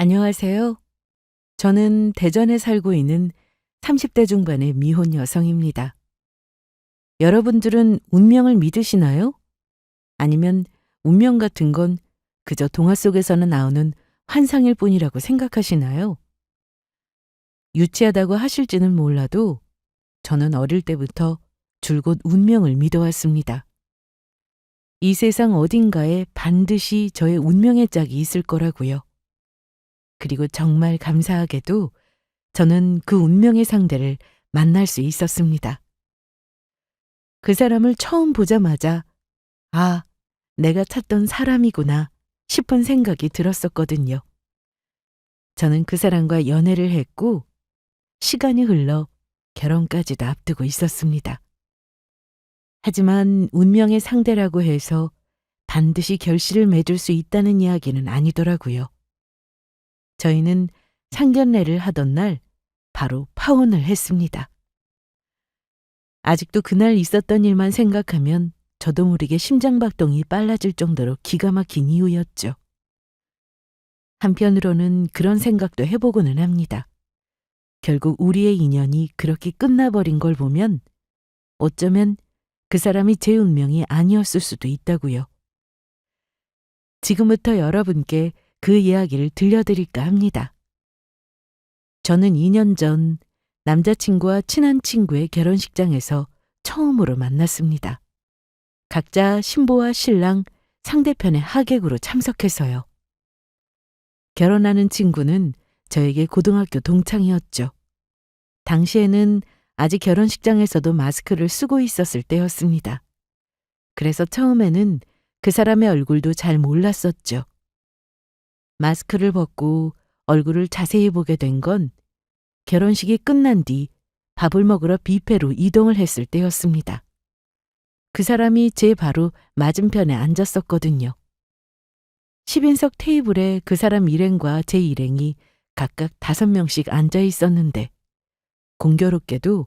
안녕하세요. 저는 대전에 살고 있는 30대 중반의 미혼 여성입니다. 여러분들은 운명을 믿으시나요? 아니면 운명 같은 건 그저 동화 속에서는 나오는 환상일 뿐이라고 생각하시나요? 유치하다고 하실지는 몰라도 저는 어릴 때부터 줄곧 운명을 믿어왔습니다. 이 세상 어딘가에 반드시 저의 운명의 짝이 있을 거라고요. 그리고 정말 감사하게도 저는 그 운명의 상대를 만날 수 있었습니다. 그 사람을 처음 보자마자 아, 내가 찾던 사람이구나 싶은 생각이 들었었거든요. 저는 그 사람과 연애를 했고 시간이 흘러 결혼까지도 앞두고 있었습니다. 하지만 운명의 상대라고 해서 반드시 결실을 맺을 수 있다는 이야기는 아니더라고요. 저희는 상견례를 하던 날 바로 파혼을 했습니다. 아직도 그날 있었던 일만 생각하면 저도 모르게 심장박동이 빨라질 정도로 기가 막힌 이유였죠. 한편으로는 그런 생각도 해보고는 합니다. 결국 우리의 인연이 그렇게 끝나버린 걸 보면 어쩌면 그 사람이 제 운명이 아니었을 수도 있다고요. 지금부터 여러분께 그 이야기를 들려드릴까 합니다. 저는 2년 전 남자친구와 친한 친구의 결혼식장에서 처음으로 만났습니다. 각자 신부와 신랑 상대편의 하객으로 참석해서요. 결혼하는 친구는 저에게 고등학교 동창이었죠. 당시에는 아직 결혼식장에서도 마스크를 쓰고 있었을 때였습니다. 그래서 처음에는 그 사람의 얼굴도 잘 몰랐었죠. 마스크를 벗고 얼굴을 자세히 보게 된 건 결혼식이 끝난 뒤 밥을 먹으러 뷔페로 이동을 했을 때였습니다. 그 사람이 제 바로 맞은편에 앉았었거든요. 10인석 테이블에 그 사람 일행과 제 일행이 각각 5명씩 앉아 있었는데 공교롭게도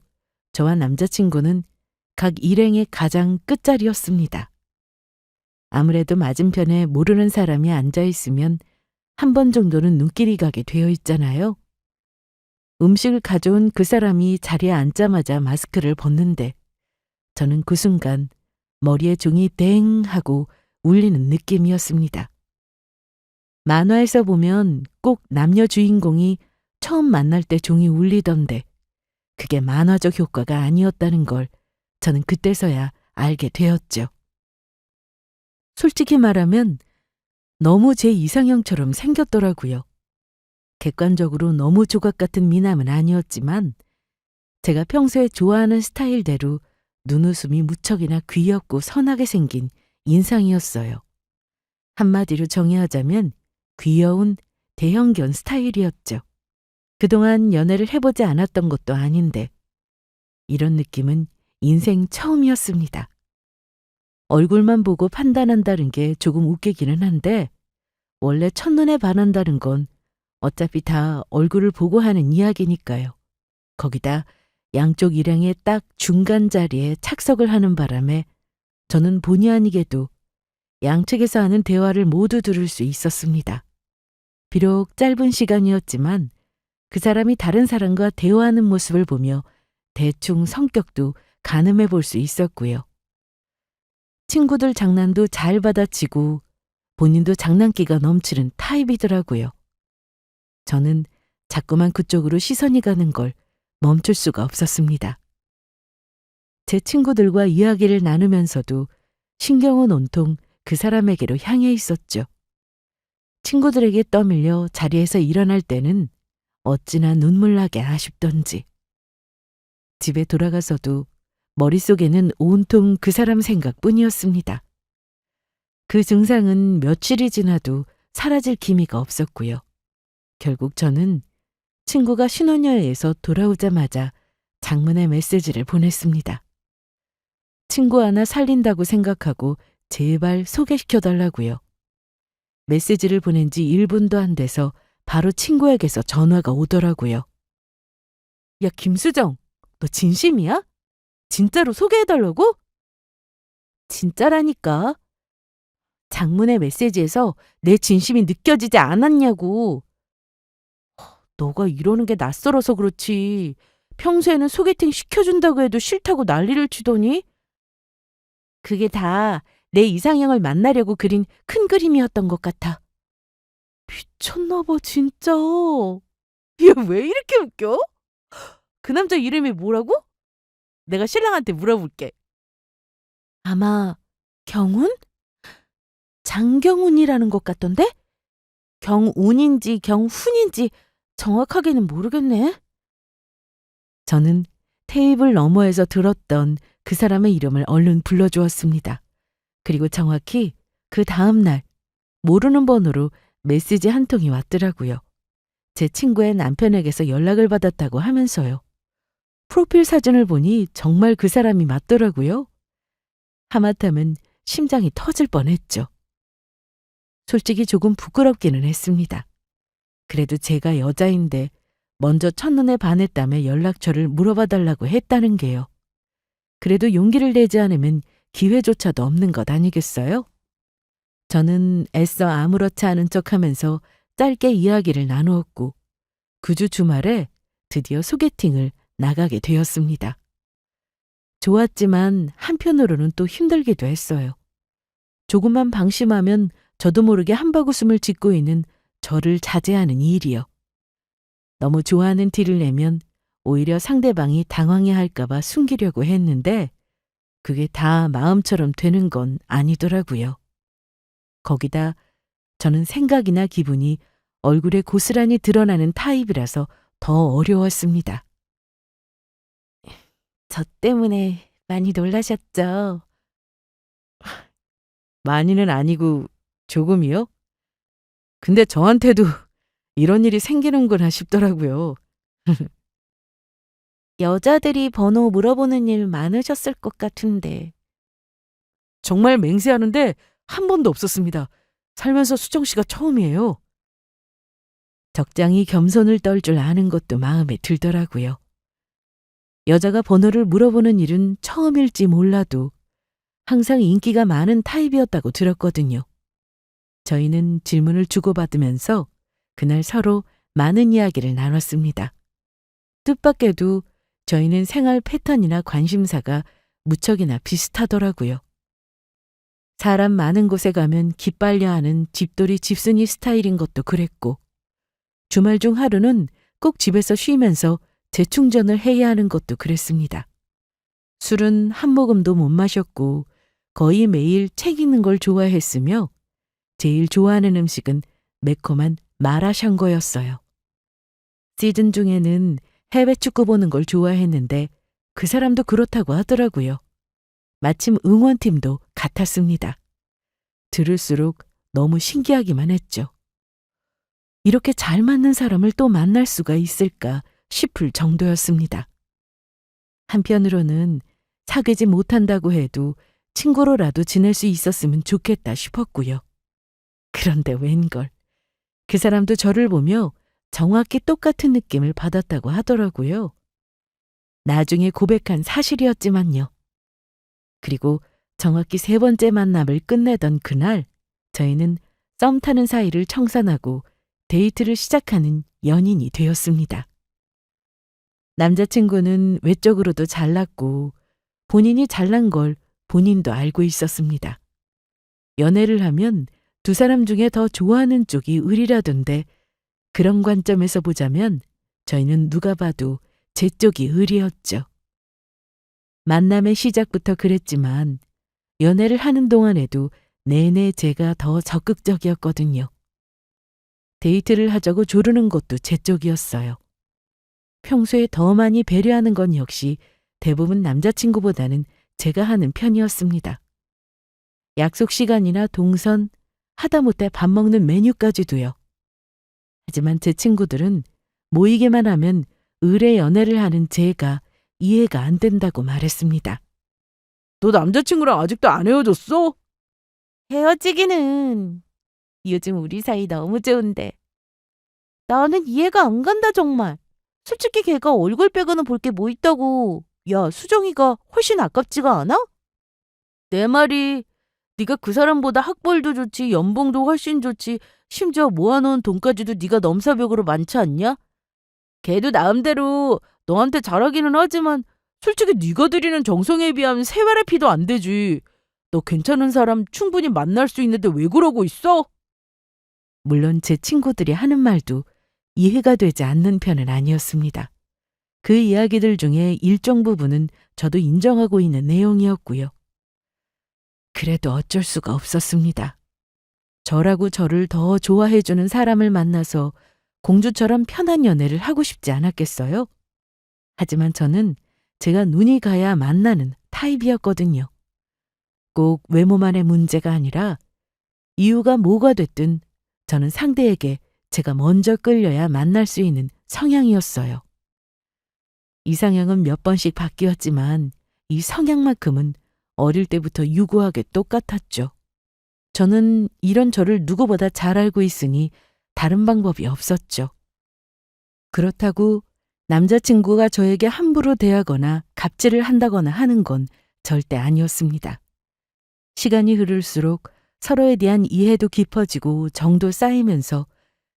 저와 남자친구는 각 일행의 가장 끝자리였습니다. 아무래도 맞은편에 모르는 사람이 앉아 있으면 한 번 정도는 눈길이 가게 되어 있잖아요. 음식을 가져온 그 사람이 자리에 앉자마자 마스크를 벗는데 저는 그 순간 머리에 종이 땡 하고 울리는 느낌이었습니다. 만화에서 보면 꼭 남녀 주인공이 처음 만날 때 종이 울리던데 그게 만화적 효과가 아니었다는 걸 저는 그때서야 알게 되었죠. 솔직히 말하면 너무 제 이상형처럼 생겼더라고요. 객관적으로 너무 조각 같은 미남은 아니었지만 제가 평소에 좋아하는 스타일대로 눈웃음이 무척이나 귀엽고 선하게 생긴 인상이었어요. 한마디로 정의하자면 귀여운 대형견 스타일이었죠. 그동안 연애를 해보지 않았던 것도 아닌데 이런 느낌은 인생 처음이었습니다. 얼굴만 보고 판단한다는 게 조금 웃기기는 한데 원래 첫눈에 반한다는 건 어차피 다 얼굴을 보고 하는 이야기니까요. 거기다 양쪽 일행의 딱 중간 자리에 착석을 하는 바람에 저는 본의 아니게도 양측에서 하는 대화를 모두 들을 수 있었습니다. 비록 짧은 시간이었지만 그 사람이 다른 사람과 대화하는 모습을 보며 대충 성격도 가늠해 볼 수 있었고요. 친구들 장난도 잘 받아치고 본인도 장난기가 넘치는 타입이더라고요. 저는 자꾸만 그쪽으로 시선이 가는 걸 멈출 수가 없었습니다. 제 친구들과 이야기를 나누면서도 신경은 온통 그 사람에게로 향해 있었죠. 친구들에게 떠밀려 자리에서 일어날 때는 어찌나 눈물나게 아쉽던지. 집에 돌아가서도 머릿속에는 온통 그 사람 생각뿐이었습니다. 그 증상은 며칠이 지나도 사라질 기미가 없었고요. 결국 저는 친구가 신혼여행에서 돌아오자마자 장문의 메시지를 보냈습니다. 친구 하나 살린다고 생각하고 제발 소개시켜달라고요. 메시지를 보낸 지 1분도 안 돼서 바로 친구에게서 전화가 오더라고요. 야, 김수정, 너 진심이야? 진짜로 소개해달라고? 진짜라니까. 장문의 메시지에서 내 진심이 느껴지지 않았냐고. 너가 이러는 게 낯설어서 그렇지. 평소에는 소개팅 시켜준다고 해도 싫다고 난리를 치더니? 그게 다 내 이상형을 만나려고 그린 큰 그림이었던 것 같아. 미쳤나 봐, 진짜. 얘 왜 이렇게 웃겨? 그 남자 이름이 뭐라고? 내가 신랑한테 물어볼게. 아마 경훈? 장경훈이라는 것 같던데? 경운인지 경훈인지 정확하게는 모르겠네. 저는 테이블 너머에서 들었던 그 사람의 이름을 얼른 불러주었습니다. 그리고 정확히 그 다음 날 모르는 번호로 메시지 한 통이 왔더라고요. 제 친구의 남편에게서 연락을 받았다고 하면서요. 프로필 사진을 보니 정말 그 사람이 맞더라고요. 하마터면 심장이 터질 뻔했죠. 솔직히 조금 부끄럽기는 했습니다. 그래도 제가 여자인데 먼저 첫눈에 반했다며 연락처를 물어봐 달라고 했다는 게요. 그래도 용기를 내지 않으면 기회조차도 없는 것 아니겠어요? 저는 애써 아무렇지 않은 척하면서 짧게 이야기를 나누었고 그 주 주말에 드디어 소개팅을 나가게 되었습니다. 좋았지만 한편으로는 또 힘들기도 했어요. 조금만 방심하면 저도 모르게 한바구음을 짓고 있는 저를 자제하는 일이요. 너무 좋아하는 티를 내면 오히려 상대방이 당황해할까 봐 숨기려고 했는데 그게 다 마음처럼 되는 건 아니더라고요. 거기다 저는 생각이나 기분이 얼굴에 고스란히 드러나는 타입이라서 더 어려웠습니다. 저 때문에 많이 놀라셨죠? 많이는 아니고 조금이요? 근데 저한테도 이런 일이 생기는구나 싶더라고요. 여자들이 번호 물어보는 일 많으셨을 것 같은데. 정말 맹세하는데 한 번도 없었습니다. 살면서 수정 씨가 처음이에요. 적당히 겸손을 떨 줄 아는 것도 마음에 들더라고요. 여자가 번호를 물어보는 일은 처음일지 몰라도 항상 인기가 많은 타입이었다고 들었거든요. 저희는 질문을 주고받으면서 그날 서로 많은 이야기를 나눴습니다. 뜻밖에도 저희는 생활 패턴이나 관심사가 무척이나 비슷하더라고요. 사람 많은 곳에 가면 기빨려 하는 집돌이 집순이 스타일인 것도 그랬고 주말 중 하루는 꼭 집에서 쉬면서 재충전을 해야 하는 것도 그랬습니다. 술은 한 모금도 못 마셨고 거의 매일 책 읽는 걸 좋아했으며 제일 좋아하는 음식은 매콤한 마라샹궈였어요. 시즌 중에는 해외 축구 보는 걸 좋아했는데 그 사람도 그렇다고 하더라고요. 마침 응원팀도 같았습니다. 들을수록 너무 신기하기만 했죠. 이렇게 잘 맞는 사람을 또 만날 수가 있을까 싶을 정도였습니다. 한편으로는 사귀지 못한다고 해도 친구로라도 지낼 수 있었으면 좋겠다 싶었고요. 그런데 웬걸. 그 사람도 저를 보며 정확히 똑같은 느낌을 받았다고 하더라고요. 나중에 고백한 사실이었지만요. 그리고 정확히 3번째 만남을 끝내던 그날 저희는 썸 타는 사이를 청산하고 데이트를 시작하는 연인이 되었습니다. 남자친구는 외적으로도 잘났고 본인이 잘난 걸 본인도 알고 있었습니다. 연애를 하면 두 사람 중에 더 좋아하는 쪽이 을이라던데 그런 관점에서 보자면 저희는 누가 봐도 제 쪽이 을이었죠. 만남의 시작부터 그랬지만 연애를 하는 동안에도 내내 제가 더 적극적이었거든요. 데이트를 하자고 조르는 것도 제 쪽이었어요. 평소에 더 많이 배려하는 건 역시 대부분 남자친구보다는 제가 하는 편이었습니다. 약속 시간이나 동선, 하다못해 밥 먹는 메뉴까지도요. 하지만 제 친구들은 모이게만 하면 을의 연애를 하는 제가 이해가 안 된다고 말했습니다. 너 남자친구랑 아직도 안 헤어졌어? 헤어지기는. 요즘 우리 사이 너무 좋은데. 나는 이해가 안 간다 정말. 솔직히 걔가 얼굴 빼고는 볼 게 뭐 있다고. 야, 수정이가 훨씬 아깝지가 않아? 내 말이 네가 그 사람보다 학벌도 좋지 연봉도 훨씬 좋지 심지어 모아놓은 돈까지도 네가 넘사벽으로 많지 않냐? 걔도 나름대로 너한테 잘하기는 하지만 솔직히 네가 들이는 정성에 비하면 세발의 피도 안 되지. 너 괜찮은 사람 충분히 만날 수 있는데 왜 그러고 있어? 물론 제 친구들이 하는 말도 이해가 되지 않는 편은 아니었습니다. 그 이야기들 중에 일정 부분은 저도 인정하고 있는 내용이었고요. 그래도 어쩔 수가 없었습니다. 저라고 저를 더 좋아해주는 사람을 만나서 공주처럼 편한 연애를 하고 싶지 않았겠어요? 하지만 저는 제가 눈이 가야 만나는 타입이었거든요. 꼭 외모만의 문제가 아니라 이유가 뭐가 됐든 저는 상대에게 제가 먼저 끌려야 만날 수 있는 성향이었어요. 이상형은 몇 번씩 바뀌었지만 이 성향만큼은 어릴 때부터 유구하게 똑같았죠. 저는 이런 저를 누구보다 잘 알고 있으니 다른 방법이 없었죠. 그렇다고 남자친구가 저에게 함부로 대하거나 갑질을 한다거나 하는 건 절대 아니었습니다. 시간이 흐를수록 서로에 대한 이해도 깊어지고 정도 쌓이면서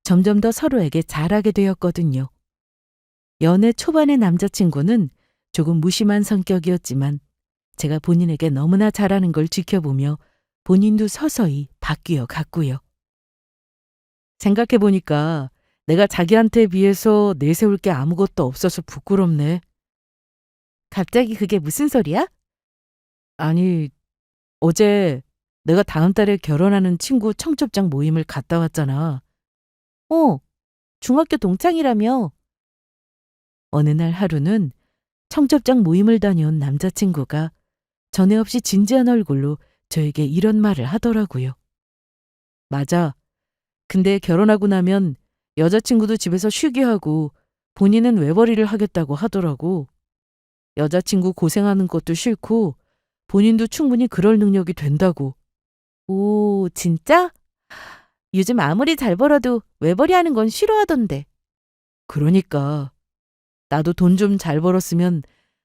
점점 더 서로에게 잘하게 되었거든요. 연애 초반의 남자친구는 조금 무심한 성격이었지만 제가 본인에게 너무나 잘하는 걸 지켜보며 본인도 서서히 바뀌어 갔고요. 생각해보니까 내가 자기한테 비해서 내세울 게 아무것도 없어서 부끄럽네. 갑자기 그게 무슨 소리야? 아니, 어제 내가 다음 달에 결혼하는 친구 청첩장 모임을 갔다 왔잖아. 어, 중학교 동창이라며. 어느 날 하루는 청첩장 모임을 다녀온 남자친구가 전에 없이 진지한 얼굴로 저에게 이런 말을 하더라고요. 맞아. 근데 결혼하고 나면 여자친구도 집에서 쉬게 하고 본인은 외벌이를 하겠다고 하더라고. 여자친구 고생하는 것도 싫고 본인도 충분히 그럴 능력이 된다고. 오, 진짜? 요즘 아무리 잘 벌어도 외벌이 하는 건 싫어하던데. 그러니까. 나도 돈 좀 잘 벌었으면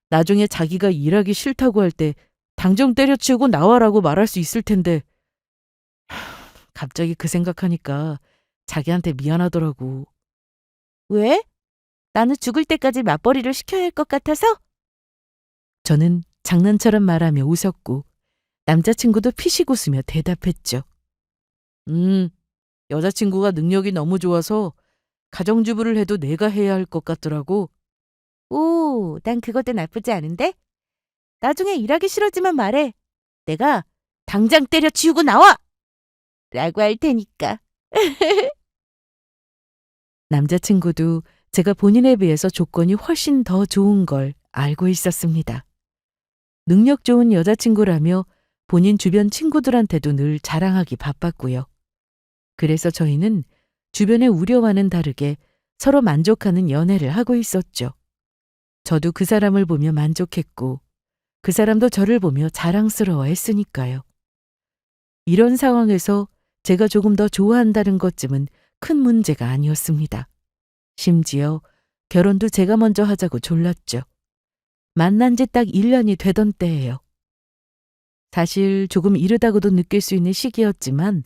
나중에 자기가 일하기 싫다고 할 때 당장 때려치우고 나와라고 말할 수 있을 텐데. 갑자기 그 생각하니까 자기한테 미안하더라고. 왜? 나는 죽을 때까지 맞벌이를 시켜야 할 것 같아서? 저는 장난처럼 말하며 웃었고 남자친구도 피식 웃으며 대답했죠. 여자친구가 능력이 너무 좋아서 가정주부를 해도 내가 해야 할 것 같더라고. 오, 난 그것도 나쁘지 않은데? 나중에 일하기 싫어지만 말해. 내가 당장 때려치우고 나와! 라고 할 테니까. 남자친구도 제가 본인에 비해서 조건이 훨씬 더 좋은 걸 알고 있었습니다. 능력 좋은 여자친구라며 본인 주변 친구들한테도 늘 자랑하기 바빴고요. 그래서 저희는 주변의 우려와는 다르게 서로 만족하는 연애를 하고 있었죠. 저도 그 사람을 보며 만족했고 그 사람도 저를 보며 자랑스러워했으니까요. 이런 상황에서 제가 조금 더 좋아한다는 것쯤은 큰 문제가 아니었습니다. 심지어 결혼도 제가 먼저 하자고 졸랐죠. 만난 지 딱 1년이 되던 때예요. 사실 조금 이르다고도 느낄 수 있는 시기였지만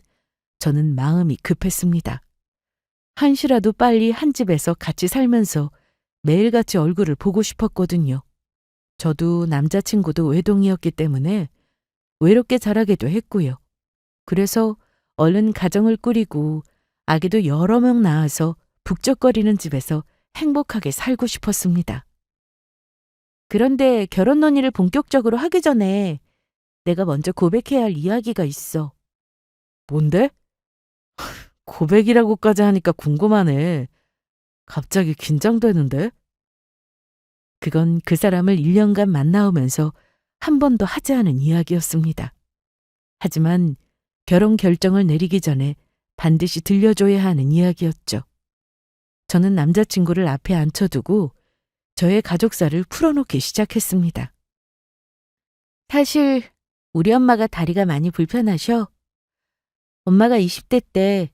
저는 마음이 급했습니다. 한시라도 빨리 한 집에서 같이 살면서 매일같이 얼굴을 보고 싶었거든요. 저도 남자친구도 외동이었기 때문에 외롭게 자라기도 했고요. 그래서 얼른 가정을 꾸리고 아기도 여러 명 낳아서 북적거리는 집에서 행복하게 살고 싶었습니다. 그런데 결혼 논의를 본격적으로 하기 전에 내가 먼저 고백해야 할 이야기가 있어. 뭔데? 고백이라고까지 하니까 궁금하네. 갑자기 긴장되는데? 그건 그 사람을 1년간 만나오면서 한 번도 하지 않은 이야기였습니다. 하지만 결혼 결정을 내리기 전에 반드시 들려줘야 하는 이야기였죠. 저는 남자친구를 앞에 앉혀두고 저의 가족사를 풀어놓기 시작했습니다. 사실 우리 엄마가 다리가 많이 불편하셔. 엄마가 20대 때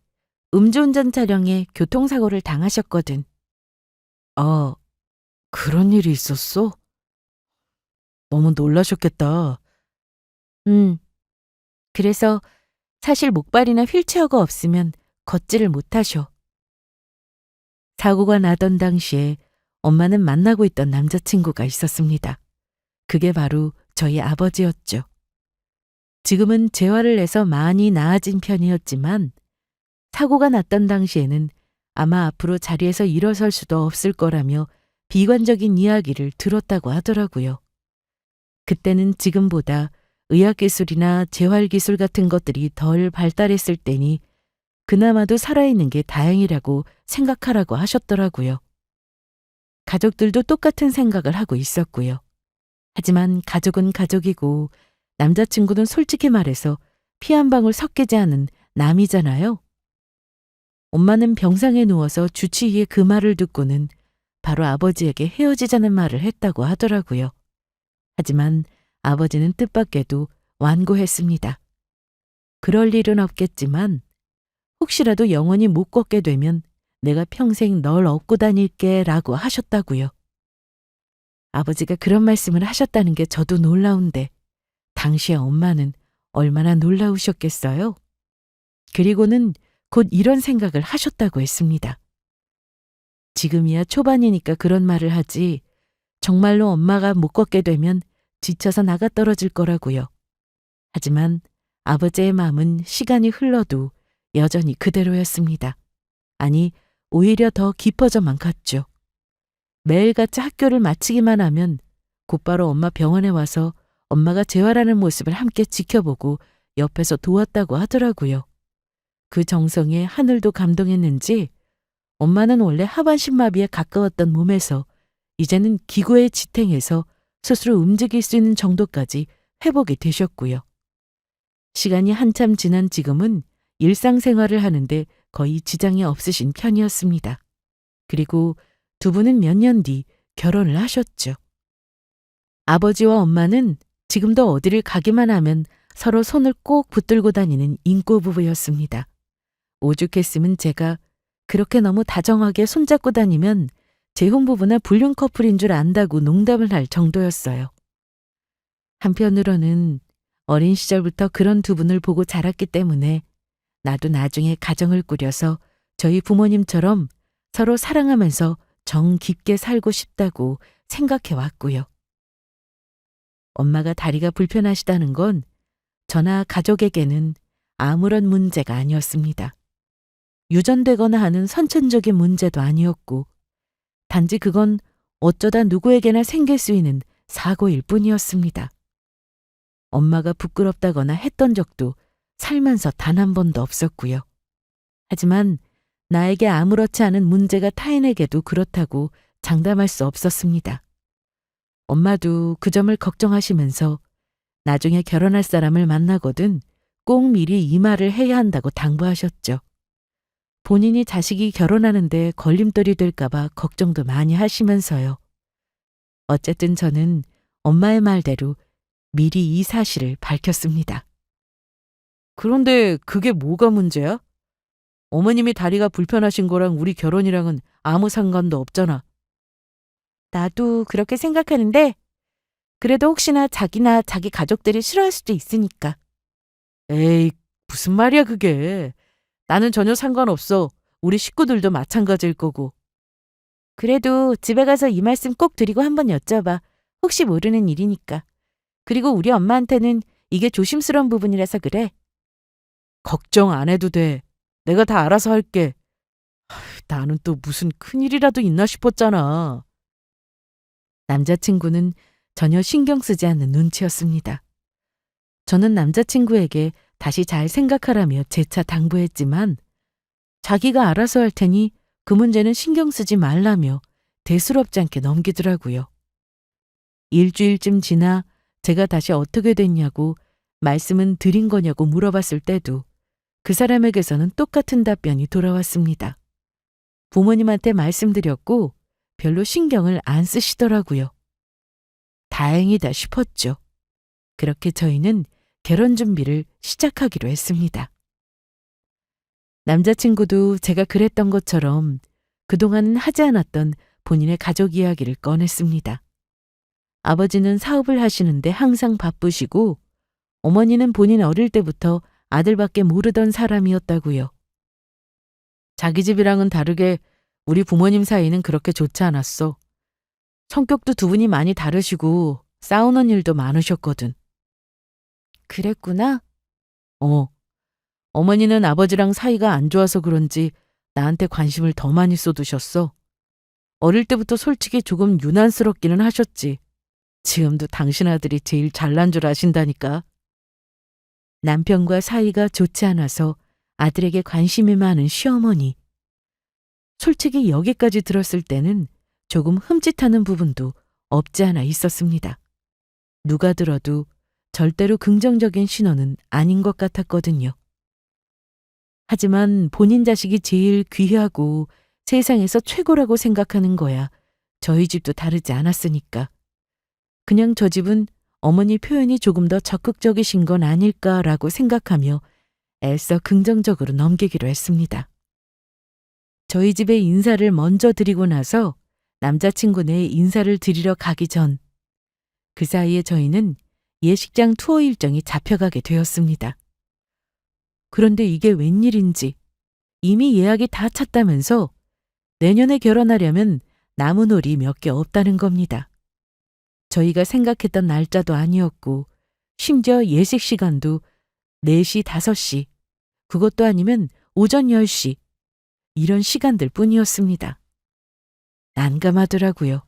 음주운전 차량에 교통사고를 당하셨거든. 그런 일이 있었어? 너무 놀라셨겠다. 그래서 사실 목발이나 휠체어가 없으면 걷지를 못하셔. 사고가 나던 당시에 엄마는 만나고 있던 남자친구가 있었습니다. 그게 바로 저희 아버지였죠. 지금은 재활을 해서 많이 나아진 편이었지만 사고가 났던 당시에는 아마 앞으로 자리에서 일어설 수도 없을 거라며 비관적인 이야기를 들었다고 하더라고요. 그때는 지금보다 의학기술이나 재활기술 같은 것들이 덜 발달했을 때니 그나마도 살아있는 게 다행이라고 생각하라고 하셨더라고요. 가족들도 똑같은 생각을 하고 있었고요. 하지만 가족은 가족이고 남자친구는 솔직히 말해서 피 한 방울 섞이지 않은 남이잖아요. 엄마는 병상에 누워서 주치의의 그 말을 듣고는 바로 아버지에게 헤어지자는 말을 했다고 하더라고요. 하지만 아버지는 뜻밖에도 완고했습니다. 그럴 일은 없겠지만 혹시라도 영원히 못 걷게 되면 내가 평생 널 업고 다닐게 라고 하셨다고요. 아버지가 그런 말씀을 하셨다는 게 저도 놀라운데 당시에 엄마는 얼마나 놀라우셨겠어요? 그리고는 곧 이런 생각을 하셨다고 했습니다. 지금이야 초반이니까 그런 말을 하지 정말로 엄마가 못 걷게 되면 지쳐서 나가 떨어질 거라고요. 하지만 아버지의 마음은 시간이 흘러도 여전히 그대로였습니다. 아니, 오히려 더 깊어져만 갔죠. 매일같이 학교를 마치기만 하면 곧바로 엄마 병원에 와서 엄마가 재활하는 모습을 함께 지켜보고 옆에서 도왔다고 하더라고요. 그 정성에 하늘도 감동했는지 엄마는 원래 하반신마비에 가까웠던 몸에서 이제는 기구에 지탱해서 스스로 움직일 수 있는 정도까지 회복이 되셨고요. 시간이 한참 지난 지금은 일상생활을 하는데 거의 지장이 없으신 편이었습니다. 그리고 두 분은 몇 년 뒤 결혼을 하셨죠. 아버지와 엄마는 지금도 어디를 가기만 하면 서로 손을 꼭 붙들고 다니는 인꼬 부부였습니다. 오죽했으면 제가 그렇게 너무 다정하게 손잡고 다니면 재혼 부부나 불륜 커플인 줄 안다고 농담을 할 정도였어요. 한편으로는 어린 시절부터 그런 두 분을 보고 자랐기 때문에 나도 나중에 가정을 꾸려서 저희 부모님처럼 서로 사랑하면서 정 깊게 살고 싶다고 생각해 왔고요. 엄마가 다리가 불편하시다는 건 저나 가족에게는 아무런 문제가 아니었습니다. 유전되거나 하는 선천적인 문제도 아니었고 단지 그건 어쩌다 누구에게나 생길 수 있는 사고일 뿐이었습니다. 엄마가 부끄럽다거나 했던 적도 살면서 단 한 번도 없었고요. 하지만 나에게 아무렇지 않은 문제가 타인에게도 그렇다고 장담할 수 없었습니다. 엄마도 그 점을 걱정하시면서 나중에 결혼할 사람을 만나거든 꼭 미리 이 말을 해야 한다고 당부하셨죠. 본인이 자식이 결혼하는데 걸림돌이 될까봐 걱정도 많이 하시면서요. 어쨌든 저는 엄마의 말대로 미리 이 사실을 밝혔습니다. 그런데 그게 뭐가 문제야? 어머님이 다리가 불편하신 거랑 우리 결혼이랑은 아무 상관도 없잖아. 나도 그렇게 생각하는데 그래도 혹시나 자기나 자기 가족들이 싫어할 수도 있으니까. 에이, 무슨 말이야 그게. 나는 전혀 상관없어. 우리 식구들도 마찬가지일 거고. 그래도 집에 가서 이 말씀 꼭 드리고 한번 여쭤봐. 혹시 모르는 일이니까. 그리고 우리 엄마한테는 이게 조심스러운 부분이라서 그래. 걱정 안 해도 돼. 내가 다 알아서 할게. 나는 또 무슨 큰일이라도 있나 싶었잖아. 남자친구는 전혀 신경 쓰지 않는 눈치였습니다. 저는 남자친구에게 다시 잘 생각하라며 재차 당부했지만 자기가 알아서 할 테니 그 문제는 신경 쓰지 말라며 대수롭지 않게 넘기더라고요. 일주일쯤 지나 제가 다시 어떻게 됐냐고 말씀은 드린 거냐고 물어봤을 때도 그 사람에게서는 똑같은 답변이 돌아왔습니다. 부모님한테 말씀드렸고 별로 신경을 안 쓰시더라고요. 다행이다 싶었죠. 그렇게 저희는 결혼 준비를 시작하기로 했습니다. 남자친구도 제가 그랬던 것처럼 그동안은 하지 않았던 본인의 가족 이야기를 꺼냈습니다. 아버지는 사업을 하시는데 항상 바쁘시고 어머니는 본인 어릴 때부터 아들밖에 모르던 사람이었다고요. 자기 집이랑은 다르게 우리 부모님 사이는 그렇게 좋지 않았어. 성격도 두 분이 많이 다르시고 싸우는 일도 많으셨거든. 그랬구나? 어. 어머니는 아버지랑 사이가 안 좋아서 그런지 나한테 관심을 더 많이 쏟으셨어. 어릴 때부터 솔직히 조금 유난스럽기는 하셨지. 지금도 당신 아들이 제일 잘난 줄 아신다니까. 남편과 사이가 좋지 않아서 아들에게 관심이 많은 시어머니. 솔직히 여기까지 들었을 때는 조금 흠칫하는 부분도 없지 않아 있었습니다. 누가 들어도 절대로 긍정적인 신호는 아닌 것 같았거든요. 하지만 본인 자식이 제일 귀하고 세상에서 최고라고 생각하는 거야 저희 집도 다르지 않았으니까. 그냥 저 집은 어머니 표현이 조금 더 적극적이신 건 아닐까라고 생각하며 애써 긍정적으로 넘기기로 했습니다. 저희 집에 인사를 먼저 드리고 나서 남자친구네 인사를 드리러 가기 전 그 사이에 저희는 예식장 투어 일정이 잡혀가게 되었습니다. 그런데 이게 웬일인지 이미 예약이 다 찼다면서 내년에 결혼하려면 나무놀이 몇 개 없다는 겁니다. 저희가 생각했던 날짜도 아니었고 심지어 예식 시간도 4시, 5시, 그것도 아니면 오전 10시 이런 시간들 뿐이었습니다. 난감하더라고요.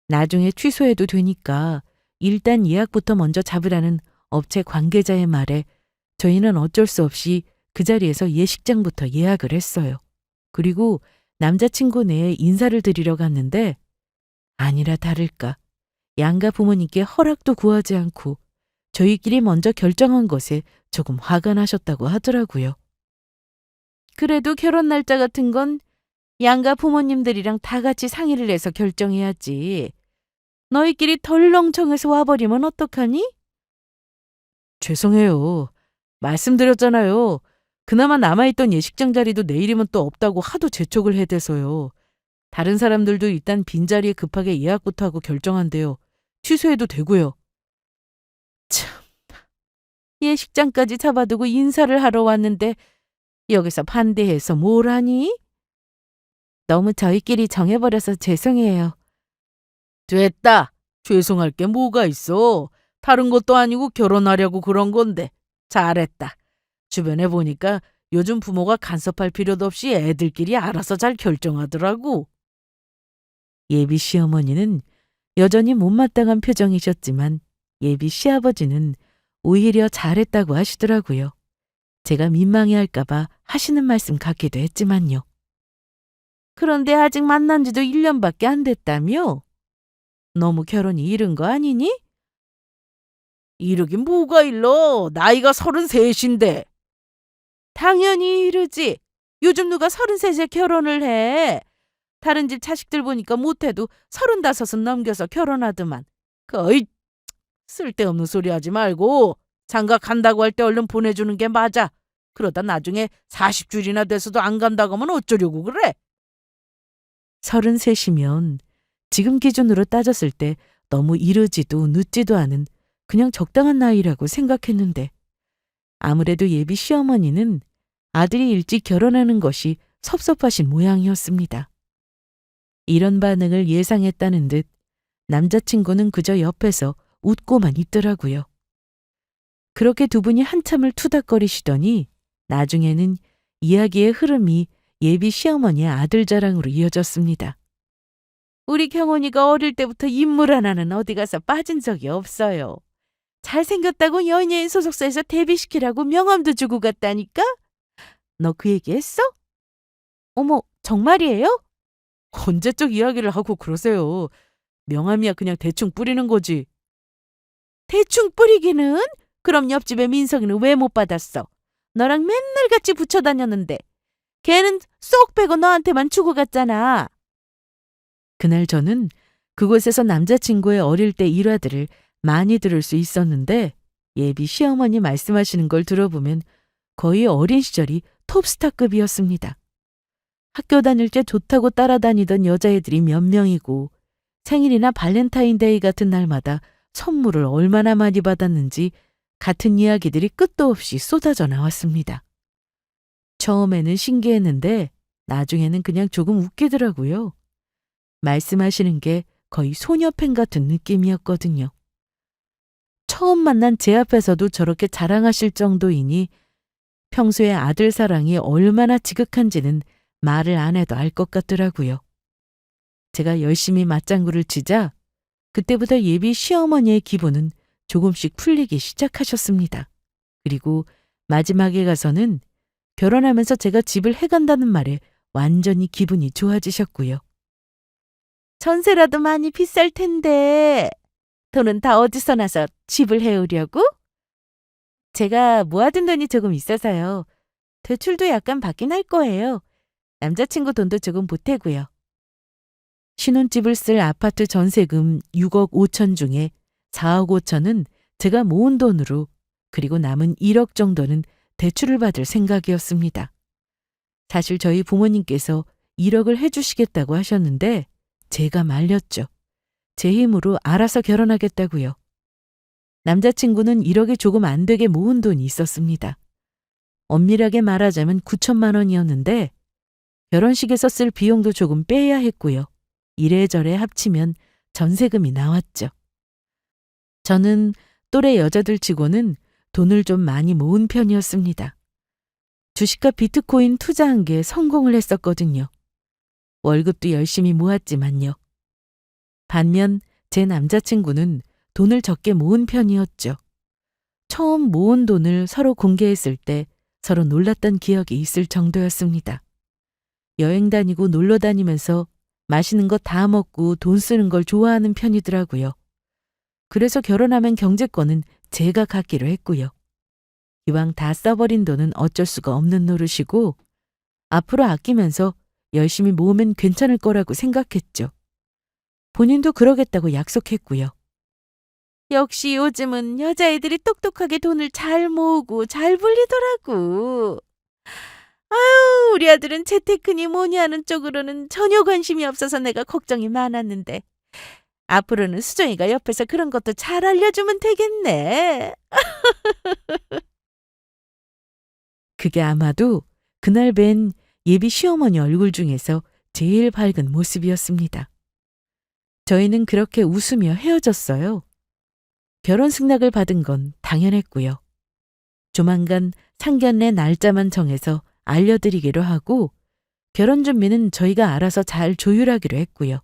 나중에 취소해도 되니까 일단 예약부터 먼저 잡으라는 업체 관계자의 말에 저희는 어쩔 수 없이 그 자리에서 예식장부터 예약을 했어요. 그리고 남자친구네에 인사를 드리러 갔는데 아니라 다를까 양가 부모님께 허락도 구하지 않고 저희끼리 먼저 결정한 것에 조금 화가 나셨다고 하더라고요. 그래도 결혼 날짜 같은 건 양가 부모님들이랑 다 같이 상의를 해서 결정해야지. 너희끼리 덜렁청해서 와버리면 어떡하니? 죄송해요. 말씀드렸잖아요. 그나마 남아있던 예식장 자리도 내일이면 또 없다고 하도 재촉을 해대서요. 다른 사람들도 일단 빈자리에 급하게 예약부터 하고 결정한대요. 취소해도 되고요. 참, 예식장까지 잡아두고 인사를 하러 왔는데 여기서 반대해서 뭘 하니? 너무 저희끼리 정해버려서 죄송해요. 됐다. 죄송할 게 뭐가 있어. 다른 것도 아니고 결혼하려고 그런 건데. 잘했다. 주변에 보니까 요즘 부모가 간섭할 필요도 없이 애들끼리 알아서 잘 결정하더라고. 예비 시어머니는 여전히 못마땅한 표정이셨지만 예비 시아버지는 오히려 잘했다고 하시더라고요. 제가 민망해할까봐 하시는 말씀 같기도 했지만요. 그런데 아직 만난 지도 1년밖에 안 됐다며? 너무 결혼이 이른 거 아니니? 이르긴 뭐가 일러. 나이가 33인데. 당연히 이르지. 요즘 누가 33에 결혼을 해. 다른 집 자식들 보니까 못해도 35은 넘겨서 결혼하더만. 거의 쓸데없는 소리 하지 말고 장가 간다고 할 때 얼른 보내주는 게 맞아. 그러다 나중에 40줄이나 돼서도 안 간다고 하면 어쩌려고 그래? 33이면 지금 기준으로 따졌을 때 너무 이르지도 늦지도 않은 그냥 적당한 나이라고 생각했는데 아무래도 예비 시어머니는 아들이 일찍 결혼하는 것이 섭섭하신 모양이었습니다. 이런 반응을 예상했다는 듯 남자친구는 그저 옆에서 웃고만 있더라고요. 그렇게 두 분이 한참을 투닥거리시더니 나중에는 이야기의 흐름이 예비 시어머니의 아들 자랑으로 이어졌습니다. 우리 경원이가 어릴 때부터 인물 하나는 어디 가서 빠진 적이 없어요. 잘생겼다고 연예인 소속사에서 데뷔시키라고 명함도 주고 갔다니까? 너 그 얘기 했어? 어머, 정말이에요? 언제적 이야기를 하고 그러세요. 명함이야 그냥 대충 뿌리는 거지. 대충 뿌리기는? 그럼 옆집에 민석이는 왜 못 받았어? 너랑 맨날 같이 붙여 다녔는데. 걔는 쏙 빼고 너한테만 주고 갔잖아. 그날 저는 그곳에서 남자친구의 어릴 때 일화들을 많이 들을 수 있었는데 예비 시어머니 말씀하시는 걸 들어보면 거의 어린 시절이 톱스타급이었습니다. 학교 다닐 때 좋다고 따라다니던 여자애들이 몇 명이고 생일이나 발렌타인데이 같은 날마다 선물을 얼마나 많이 받았는지 같은 이야기들이 끝도 없이 쏟아져 나왔습니다. 처음에는 신기했는데 나중에는 그냥 조금 웃기더라고요. 말씀하시는 게 거의 소녀팬 같은 느낌이었거든요. 처음 만난 제 앞에서도 저렇게 자랑하실 정도이니 평소에 아들 사랑이 얼마나 지극한지는 말을 안 해도 알 것 같더라고요. 제가 열심히 맞장구를 치자 그때부터 예비 시어머니의 기분은 조금씩 풀리기 시작하셨습니다. 그리고 마지막에 가서는 결혼하면서 제가 집을 해간다는 말에 완전히 기분이 좋아지셨고요. 전세라도 많이 비쌀 텐데 돈은 다 어디서 나서 집을 해오려고? 제가 모아둔 돈이 조금 있어서요. 대출도 약간 받긴 할 거예요. 남자친구 돈도 조금 보태고요. 신혼집을 쓸 아파트 전세금 6억 5천 중에 4억 5천은 제가 모은 돈으로 그리고 남은 1억 정도는 대출을 받을 생각이었습니다. 사실 저희 부모님께서 1억을 해주시겠다고 하셨는데 제가 말렸죠. 제 힘으로 알아서 결혼하겠다고요. 남자친구는 1억에 조금 안 되게 모은 돈이 있었습니다. 엄밀하게 말하자면 9천만 원이었는데 결혼식에서 쓸 비용도 조금 빼야 했고요. 이래저래 합치면 전세금이 나왔죠. 저는 또래 여자들 치고는 돈을 좀 많이 모은 편이었습니다. 주식과 비트코인 투자한 게 성공을 했었거든요. 월급도 열심히 모았지만요. 반면 제 남자친구는 돈을 적게 모은 편이었죠. 처음 모은 돈을 서로 공개했을 때 서로 놀랐던 기억이 있을 정도였습니다. 여행 다니고 놀러 다니면서 맛있는 거 다 먹고 돈 쓰는 걸 좋아하는 편이더라고요. 그래서 결혼하면 경제권은 제가 갖기로 했고요. 이왕 다 써버린 돈은 어쩔 수가 없는 노릇이고 앞으로 아끼면서 열심히 모으면 괜찮을 거라고 생각했죠. 본인도 그러겠다고 약속했고요. 역시 요즘은 여자애들이 똑똑하게 돈을 잘 모으고 잘 불리더라고. 아유, 우리 아들은 재테크니 뭐니 하는 쪽으로는 전혀 관심이 없어서 내가 걱정이 많았는데 앞으로는 수정이가 옆에서 그런 것도 잘 알려주면 되겠네. 그게 아마도 그날 뵌 예비 시어머니 얼굴 중에서 제일 밝은 모습이었습니다. 저희는 그렇게 웃으며 헤어졌어요. 결혼 승낙을 받은 건 당연했고요. 조만간 상견례 날짜만 정해서 알려드리기로 하고 결혼 준비는 저희가 알아서 잘 조율하기로 했고요.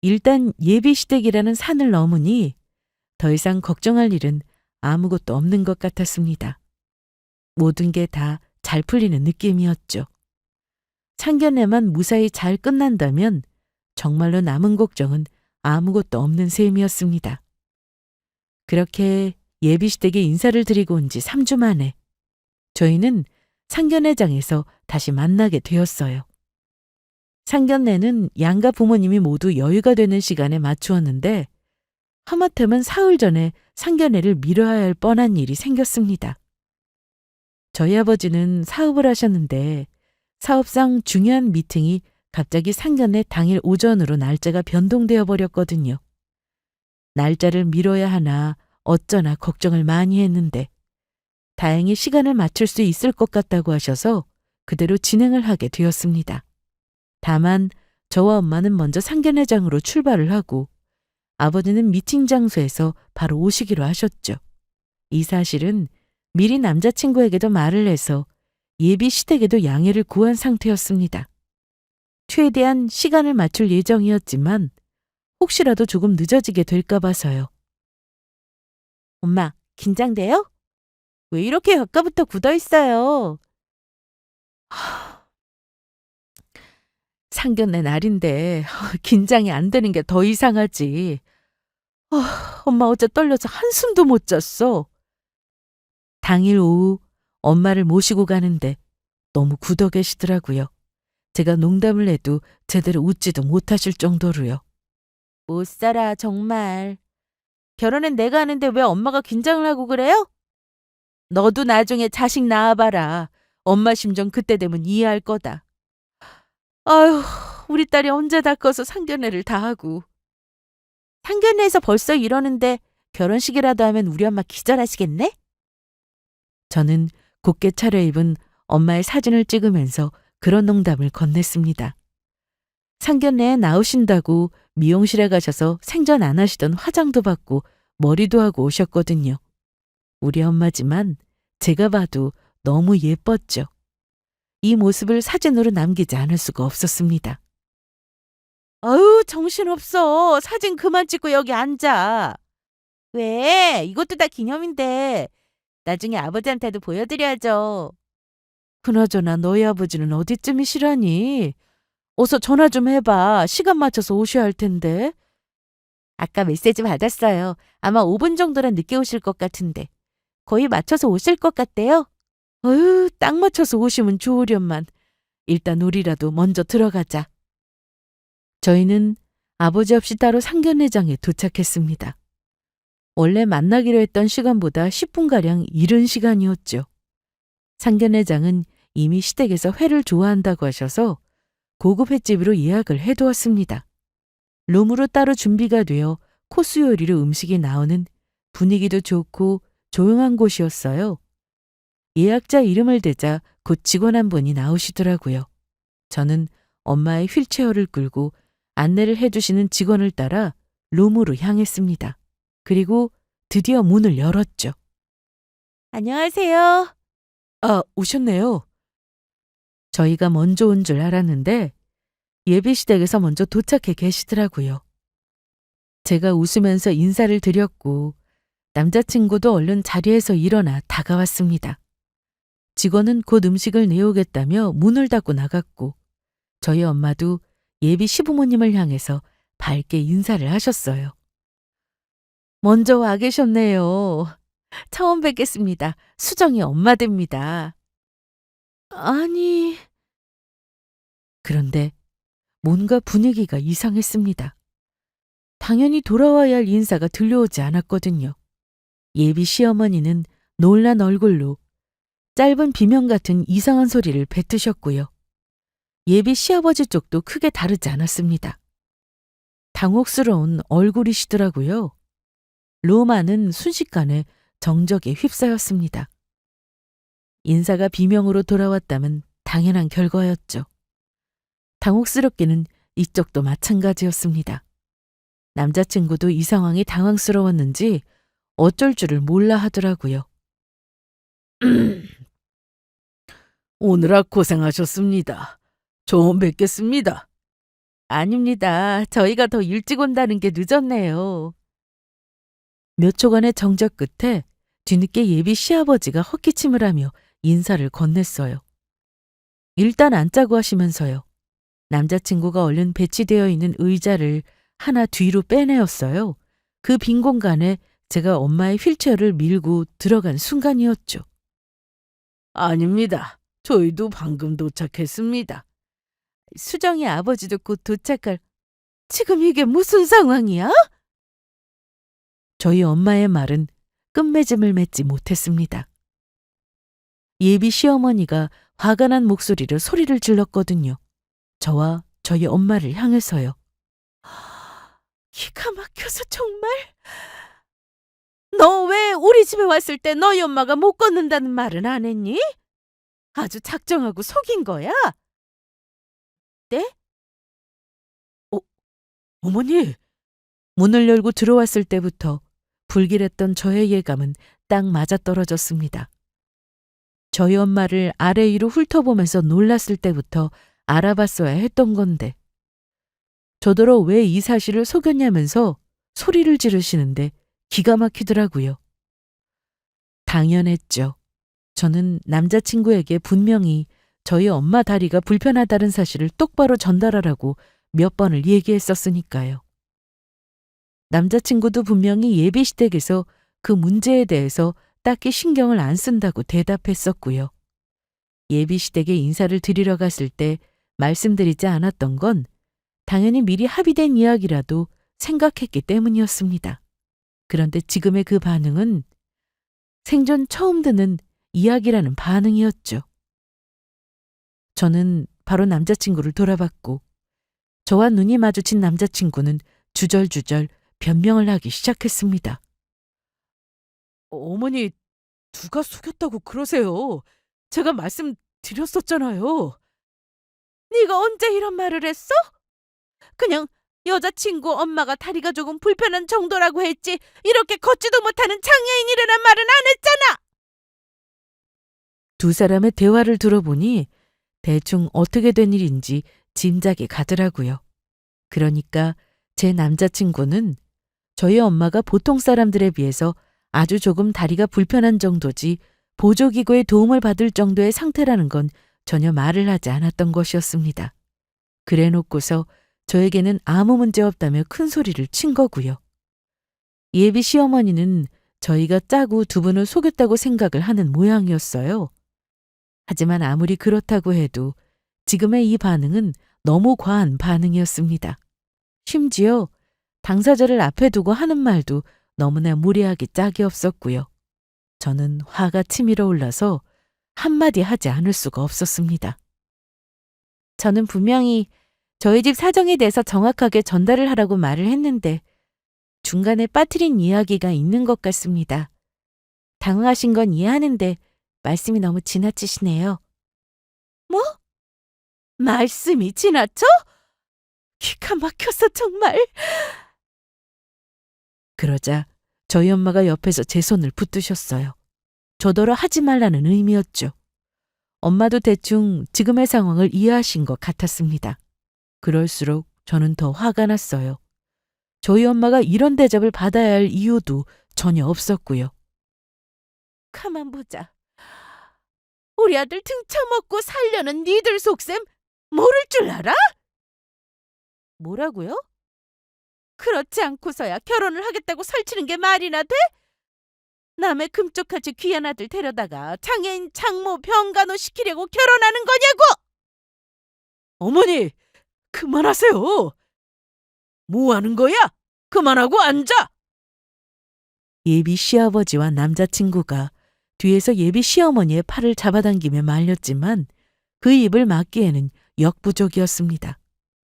일단 예비 시댁이라는 산을 넘으니 더 이상 걱정할 일은 아무것도 없는 것 같았습니다. 모든 게 다 잘 풀리는 느낌이었죠. 상견례만 무사히 잘 끝난다면 정말로 남은 걱정은 아무것도 없는 셈이었습니다. 그렇게 예비 시댁에 인사를 드리고 온 지 3주 만에 저희는 상견례장에서 다시 만나게 되었어요. 상견례는 양가 부모님이 모두 여유가 되는 시간에 맞추었는데 하마터면 사흘 전에 상견례를 미뤄야 할 뻔한 일이 생겼습니다. 저희 아버지는 사업을 하셨는데 사업상 중요한 미팅이 갑자기 상견례 당일 오전으로 날짜가 변동되어 버렸거든요. 날짜를 미뤄야 하나 어쩌나 걱정을 많이 했는데 다행히 시간을 맞출 수 있을 것 같다고 하셔서 그대로 진행을 하게 되었습니다. 다만 저와 엄마는 먼저 상견례장으로 출발을 하고 아버지는 미팅 장소에서 바로 오시기로 하셨죠. 이 사실은 미리 남자친구에게도 말을 해서 예비 시댁에도 양해를 구한 상태였습니다. 최대한 시간을 맞출 예정이었지만 혹시라도 조금 늦어지게 될까 봐서요. 엄마, 긴장돼요? 왜 이렇게 아까부터 굳어 있어요? 상견례 날인데 긴장이 안 되는 게 더 이상하지. 엄마 어제 떨려서 한숨도 못 잤어. 당일 오후 엄마를 모시고 가는데 너무 굳어 계시더라고요. 제가 농담을 해도 제대로 웃지도 못하실 정도로요. 못 살아 정말. 결혼은 내가 하는데 왜 엄마가 긴장을 하고 그래요? 너도 나중에 자식 낳아봐라. 엄마 심정 그때 되면 이해할 거다. 아휴, 우리 딸이 언제 다 커서 상견례를 다 하고. 상견례에서 벌써 이러는데 결혼식이라도 하면 우리 엄마 기절하시겠네? 저는 곱게 차려입은 엄마의 사진을 찍으면서 그런 농담을 건넸습니다. 상견례에 나오신다고 미용실에 가셔서 생전 안 하시던 화장도 받고 머리도 하고 오셨거든요. 우리 엄마지만 제가 봐도 너무 예뻤죠. 이 모습을 사진으로 남기지 않을 수가 없었습니다. 아유, 정신없어. 사진 그만 찍고 여기 앉아. 왜? 이것도 다 기념인데. 나중에 아버지한테도 보여드려야죠. 그나저나 너희 아버지는 어디쯤이시라니? 어서 전화 좀 해봐. 시간 맞춰서 오셔야 할 텐데. 아까 메시지 받았어요. 아마 5분 정도는 늦게 오실 것 같은데. 거의 맞춰서 오실 것 같대요. 어휴, 딱 맞춰서 오시면 좋으련만. 일단 우리라도 먼저 들어가자. 저희는 아버지 없이 따로 상견례장에 도착했습니다. 원래 만나기로 했던 시간보다 10분가량 이른 시간이었죠. 상견례장은 이미 시댁에서 회를 좋아한다고 하셔서 고급 횟집으로 예약을 해두었습니다. 룸으로 따로 준비가 되어 코스 요리로 음식이 나오는 분위기도 좋고 조용한 곳이었어요. 예약자 이름을 대자 곧 직원 한 분이 나오시더라고요. 저는 엄마의 휠체어를 끌고 안내를 해주시는 직원을 따라 룸으로 향했습니다. 그리고 드디어 문을 열었죠. 안녕하세요. 아, 오셨네요. 저희가 먼저 온 줄 알았는데 예비시댁에서 먼저 도착해 계시더라고요. 제가 웃으면서 인사를 드렸고 남자친구도 얼른 자리에서 일어나 다가왔습니다. 직원은 곧 음식을 내오겠다며 문을 닫고 나갔고 저희 엄마도 예비 시부모님을 향해서 밝게 인사를 하셨어요. 먼저 와 계셨네요. 처음 뵙겠습니다. 수정이 엄마 됩니다. 아니... 그런데 뭔가 분위기가 이상했습니다. 당연히 돌아와야 할 인사가 들려오지 않았거든요. 예비 시어머니는 놀란 얼굴로 짧은 비명 같은 이상한 소리를 뱉으셨고요. 예비 시아버지 쪽도 크게 다르지 않았습니다. 당혹스러운 얼굴이시더라고요. 로마는 순식간에 정적에 휩싸였습니다. 인사가 비명으로 돌아왔다면 당연한 결과였죠. 당혹스럽게는 이쪽도 마찬가지였습니다. 남자친구도 이 상황이 당황스러웠는지 어쩔 줄을 몰라 하더라고요. 오느라 고생하셨습니다. 처음 뵙겠습니다. 아닙니다. 저희가 더 일찍 온다는 게 늦었네요. 몇 초간의 정적 끝에 뒤늦게 예비 시아버지가 헛기침을 하며 인사를 건넸어요. 일단 앉자고 하시면서요. 남자친구가 얼른 배치되어 있는 의자를 하나 뒤로 빼내었어요. 그 빈 공간에 제가 엄마의 휠체어를 밀고 들어간 순간이었죠. 아닙니다. 저희도 방금 도착했습니다. 수정이 아버지도 곧 도착할... 지금 이게 무슨 상황이야? 저희 엄마의 말은 끝맺음을 맺지 못했습니다. 예비 시어머니가 화가 난 목소리로 소리를 질렀거든요. 저와 저희 엄마를 향해서요. 기가 막혀서 정말... 너 왜 우리 집에 왔을 때 너희 엄마가 못 걷는다는 말은 안 했니? 아주 작정하고 속인 거야? 네? 어머니! 문을 열고 들어왔을 때부터 불길했던 저의 예감은 딱 맞아떨어졌습니다. 저희 엄마를 아래 위로 훑어보면서 놀랐을 때부터 알아봤어야 했던 건데 저더러 왜 이 사실을 속였냐면서 소리를 지르시는데 기가 막히더라고요. 당연했죠. 저는 남자친구에게 분명히 저희 엄마 다리가 불편하다는 사실을 똑바로 전달하라고 몇 번을 얘기했었으니까요. 남자친구도 분명히 예비시댁에서 그 문제에 대해서 딱히 신경을 안 쓴다고 대답했었고요. 예비시댁에 인사를 드리러 갔을 때 말씀드리지 않았던 건 당연히 미리 합의된 이야기라도 생각했기 때문이었습니다. 그런데 지금의 그 반응은 생전 처음 듣는 이야기라는 반응이었죠. 저는 바로 남자친구를 돌아봤고 저와 눈이 마주친 남자친구는 주절주절 변명을 하기 시작했습니다. 어머니, 누가 속였다고 그러세요? 제가 말씀드렸었잖아요. 네가 언제 이런 말을 했어? 그냥 여자친구 엄마가 다리가 조금 불편한 정도라고 했지 이렇게 걷지도 못하는 장애인이라는 말은 안 했잖아. 두 사람의 대화를 들어보니 대충 어떻게 된 일인지 짐작이 가더라고요. 그러니까 제 남자친구는 저희 엄마가 보통 사람들에 비해서 아주 조금 다리가 불편한 정도지 보조기구의 도움을 받을 정도의 상태라는 건 전혀 말을 하지 않았던 것이었습니다. 그래 놓고서 저에게는 아무 문제 없다며 큰 소리를 친 거고요. 예비 시어머니는 저희가 짜고 두 분을 속였다고 생각을 하는 모양이었어요. 하지만 아무리 그렇다고 해도 지금의 이 반응은 너무 과한 반응이었습니다. 심지어 당사자를 앞에 두고 하는 말도 너무나 무례하기 짝이 없었고요. 저는 화가 치밀어 올라서 한마디 하지 않을 수가 없었습니다. 저는 분명히 저희 집 사정에 대해서 정확하게 전달을 하라고 말을 했는데 중간에 빠뜨린 이야기가 있는 것 같습니다. 당황하신 건 이해하는데 말씀이 너무 지나치시네요. 뭐? 말씀이 지나쳐? 기가 막혔어 정말. 그러자 저희 엄마가 옆에서 제 손을 붙드셨어요. 저더러 하지 말라는 의미였죠. 엄마도 대충 지금의 상황을 이해하신 것 같았습니다. 그럴수록 저는 더 화가 났어요. 저희 엄마가 이런 대접을 받아야 할 이유도 전혀 없었고요. 가만 보자. 우리 아들 등쳐먹고 살려는 니들 속셈 모를 줄 알아? 뭐라고요? 그렇지 않고서야 결혼을 하겠다고 설치는 게 말이나 돼? 남의 금쪽같이 귀한 아들 데려다가 장애인 장모 병간호 시키려고 결혼하는 거냐고! 어머니, 그만하세요. 뭐 하는 거야? 그만하고 앉아! 예비 시아버지와 남자친구가 뒤에서 예비 시어머니의 팔을 잡아당기며 말렸지만 그 입을 막기에는 역부족이었습니다.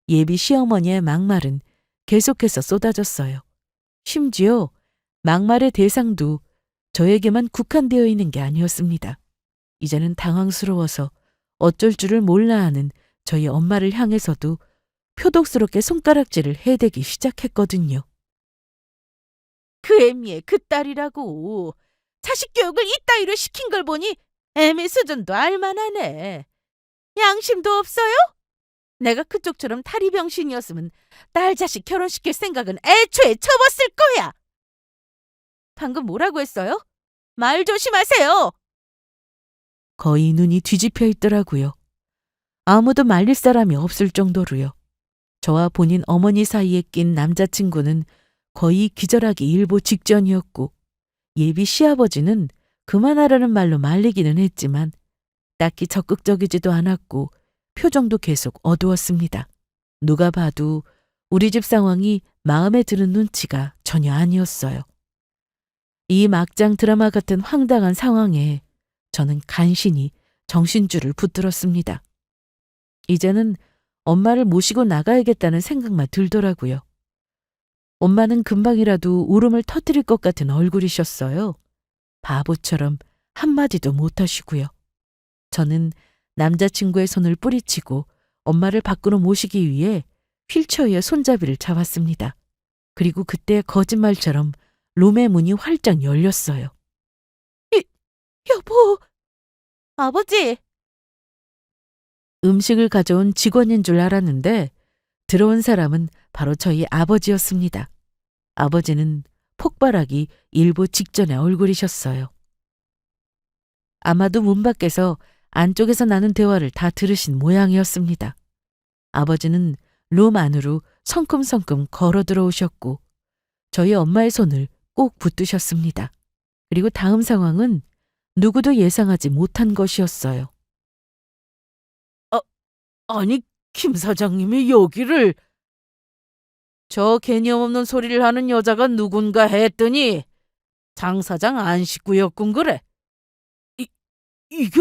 예비 시어머니의 막말은 계속해서 쏟아졌어요. 심지어 막말의 대상도 저에게만 국한되어 있는 게 아니었습니다. 이제는 당황스러워서 어쩔 줄을 몰라 하는 저희 엄마를 향해서도 표독스럽게 손가락질을 해대기 시작했거든요. 그 애미의 그 딸이라고. 자식 교육을 이따위로 시킨 걸 보니 애미 수준도 알만하네. 양심도 없어요? 내가 그쪽처럼 다리병신이었으면 딸 자식 결혼시킬 생각은 애초에 접었을 거야. 방금 뭐라고 했어요? 말 조심하세요. 거의 눈이 뒤집혀 있더라고요. 아무도 말릴 사람이 없을 정도로요. 저와 본인 어머니 사이에 낀 남자친구는 거의 기절하기 일보 직전이었고 예비 시아버지는 그만하라는 말로 말리기는 했지만 딱히 적극적이지도 않았고 표정도 계속 어두웠습니다. 누가 봐도 우리 집 상황이 마음에 드는 눈치가 전혀 아니었어요. 이 막장 드라마 같은 황당한 상황에 저는 간신히 정신줄을 붙들었습니다. 이제는 엄마를 모시고 나가야겠다는 생각만 들더라고요. 엄마는 금방이라도 울음을 터뜨릴 것 같은 얼굴이셨어요. 바보처럼 한마디도 못하시고요. 저는 남자친구의 손을 뿌리치고 엄마를 밖으로 모시기 위해 휠체어의 손잡이를 잡았습니다. 그리고 그때 거짓말처럼 룸의 문이 활짝 열렸어요. 여보! 아버지! 음식을 가져온 직원인 줄 알았는데 들어온 사람은 바로 저희 아버지였습니다. 아버지는 폭발하기 일보 직전의 얼굴이셨어요. 아마도 문 밖에서 안쪽에서 나는 대화를 다 들으신 모양이었습니다. 아버지는 룸 안으로 성큼성큼 걸어 들어오셨고 저희 엄마의 손을 꼭 붙드셨습니다. 그리고 다음 상황은 누구도 예상하지 못한 것이었어요. 아니, 김 사장님이 여기를... 저 개념 없는 소리를 하는 여자가 누군가 했더니 장 사장 안 식구였군 그래. 이게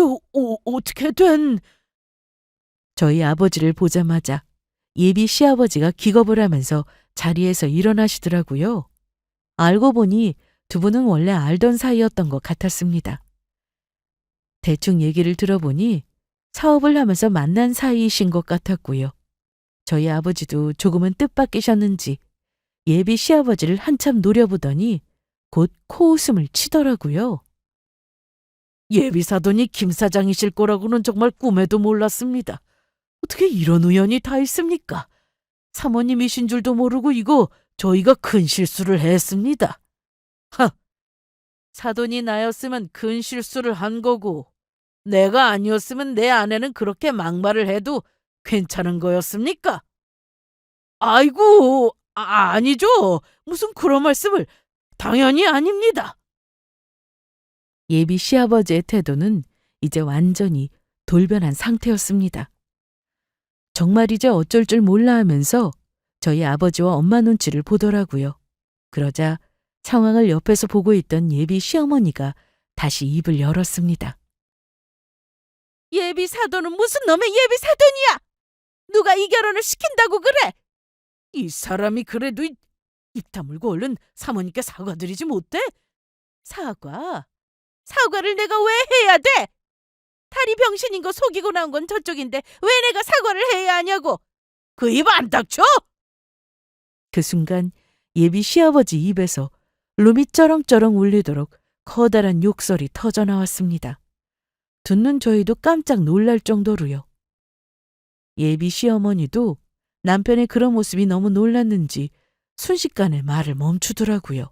어떻게 된... 저희 아버지를 보자마자 예비 시아버지가 기겁을 하면서 자리에서 일어나시더라고요. 알고 보니 두 분은 원래 알던 사이였던 것 같았습니다. 대충 얘기를 들어보니 사업을 하면서 만난 사이이신 것 같았고요. 저희 아버지도 조금은 뜻밖이셨는지 예비 시아버지를 한참 노려보더니 곧 코웃음을 치더라고요. 예비 사돈이 김 사장이실 거라고는 정말 꿈에도 몰랐습니다. 어떻게 이런 우연이 다 있습니까? 사모님이신 줄도 모르고 이거 저희가 큰 실수를 했습니다. 하! 사돈이 나였으면 큰 실수를 한 거고 내가 아니었으면 내 아내는 그렇게 막말을 해도 괜찮은 거였습니까? 아이고, 아니죠. 무슨 그런 말씀을. 당연히 아닙니다. 예비 시아버지의 태도는 이제 완전히 돌변한 상태였습니다. 정말 이제 어쩔 줄 몰라 하면서 저희 아버지와 엄마 눈치를 보더라고요. 그러자 상황을 옆에서 보고 있던 예비 시어머니가 다시 입을 열었습니다. 예비 사돈은 무슨 놈의 예비 사돈이야! 누가 이 결혼을 시킨다고 그래! 이 사람이 그래도 입 다물고 얼른 사모님께 사과드리지 못해? 사과를 내가 왜 해야 돼? 탈이 병신인 거 속이고 나온 건 저쪽인데 왜 내가 사과를 해야 하냐고! 그 입 안 닥쳐! 그 순간 예비 시아버지 입에서 룸이 쩌렁쩌렁 울리도록 커다란 욕설이 터져나왔습니다. 듣는 저희도 깜짝 놀랄 정도로요. 예비 시어머니도 남편의 그런 모습이 너무 놀랐는지 순식간에 말을 멈추더라고요.